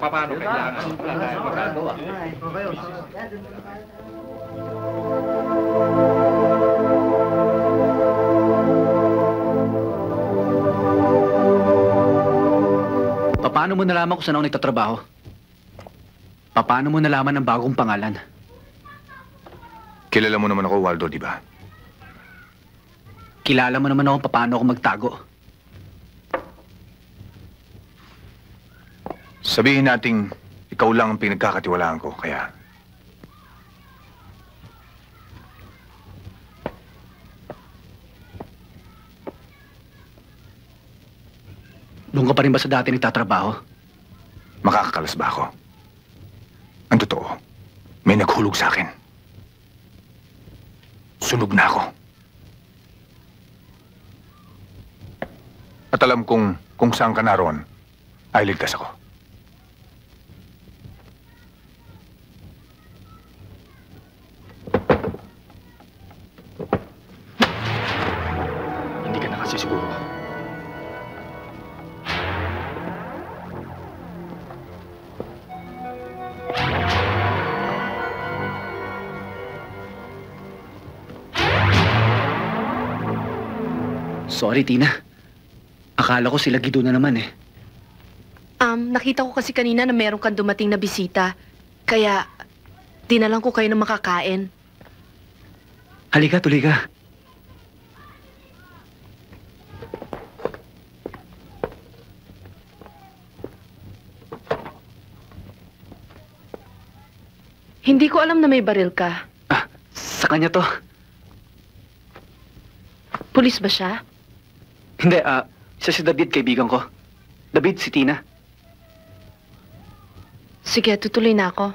Paano kailangan? Magagawa. Paano mo nalaman kung saan ako nagtatrabaho? Paano mo nalaman ang bagong pangalan? Kilala mo naman ako, Waldo, di ba? Kilala mo naman ako paano ako magtago. Sabihin nating ikaw lang ang pinagkakatiwalaan ko, kaya... Doon ka pa rin ba sa dati nagtatrabaho? Makakakalas ba ako? Ang totoo, may naghulog sa akin. Sunog na ako. At alam kong kung saan ka naroon, ay ligtas ako. Hindi ka na kasi siguro. Sorry, Tina. Akala ko sila Gido na naman eh. Nakita ko kasi kanina na meron kang dumating na bisita. Kaya, dinalang ko kayo ng makakain. Halika, tuloy ka. Hindi ko alam na may baril ka. Sa kanya to. Pulis ba siya? Hindi, siya si David, kaibigan ko. David, si Tina. Sige, tutuloy na ako.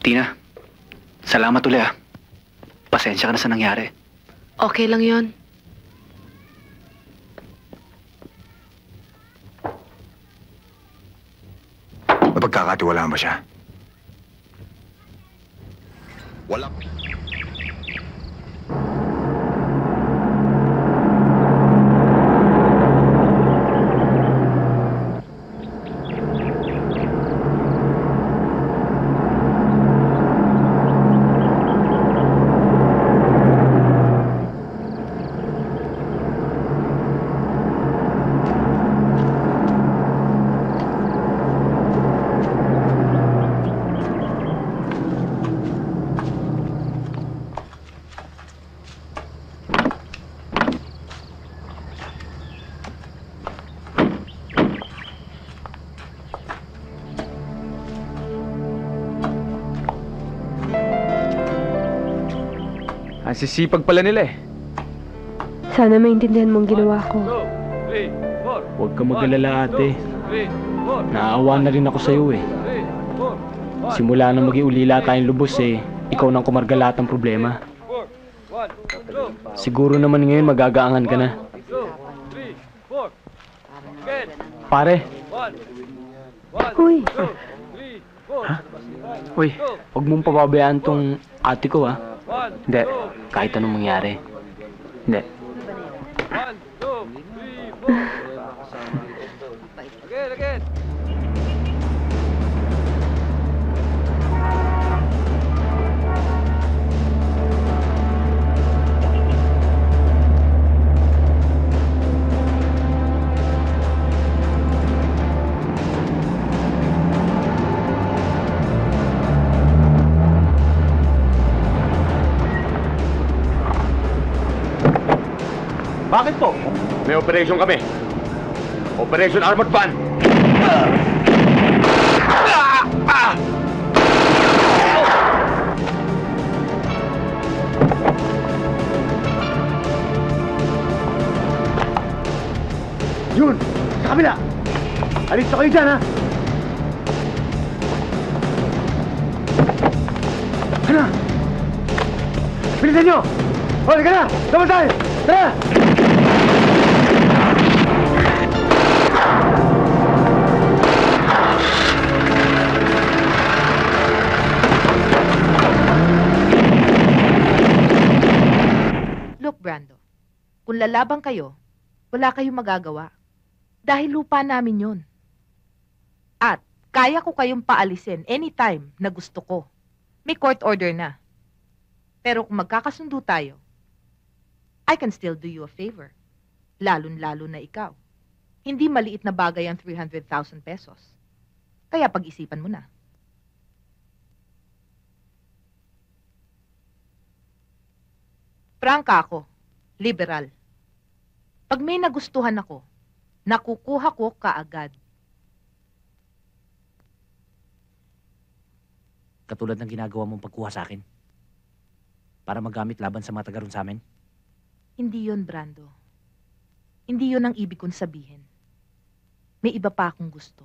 Tina, salamat ulit Pasensya ka na sa nangyari. Okay lang yon. Mapagkakatiwalaan ba siya? Wala. Ang sisipag pala nila eh. Sana maintindihan mong ginawa ko. Huwag ka mag-alala, ate. Naawa na rin ako sa'yo eh. Simula nang mag-iulila tayong lubos eh, ikaw nang kumarga lahat ng problema. Siguro naman ngayon magagaangan ka na. Pare. Uy. Ha? Uy, huwag mong pababayaan tong ate ko ha. Hindi, kahit anong mangyari. Hindi. Again. Bakit po? May operation kami. Operation Armored Van. Yun! Sa kabila! Alis na kayo dyan, ha? Ano? Bilisan nyo! O, halika na! Sama tayo! Tara! kung lalaban kayo, wala kayong magagawa. Dahil lupa namin yon. At kaya ko kayong paalisin anytime na gusto ko. May court order na. Pero kung magkakasundo tayo, I can still do you a favor. Lalon-lalo na ikaw. Hindi maliit na bagay ang 300,000 pesos. Kaya pag-isipan mo na. Prangka ako. Liberal. Pag may nagustuhan ako, nakukuha ko kaagad. Katulad ng ginagawa mong pagkuha sa akin. Para magamit laban sa mga taga-ron sa amin. Hindi yon, Brando. Hindi yon ang ibig kong sabihin. May iba pa akong gusto.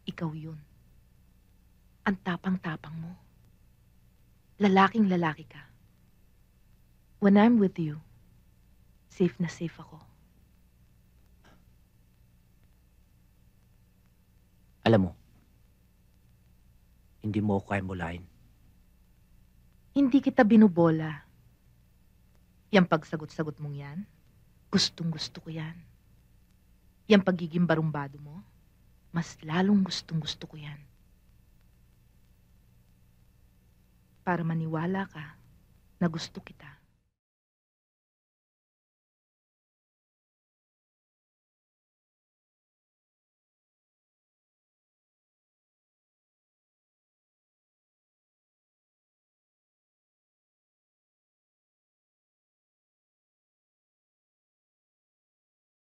Ikaw yun. Ang tapang-tapang mo. Lalaking lalaki ka. When I'm with you, safe na safe ako. Alam mo, hindi mo ako kayang mulain. Hindi kita binubola. Yang pagsagot-sagot mong yan, gustong-gusto ko yan. Yang pagiging barumbado mo, mas lalong gustong-gusto ko yan. Para maniwala ka na gusto kita.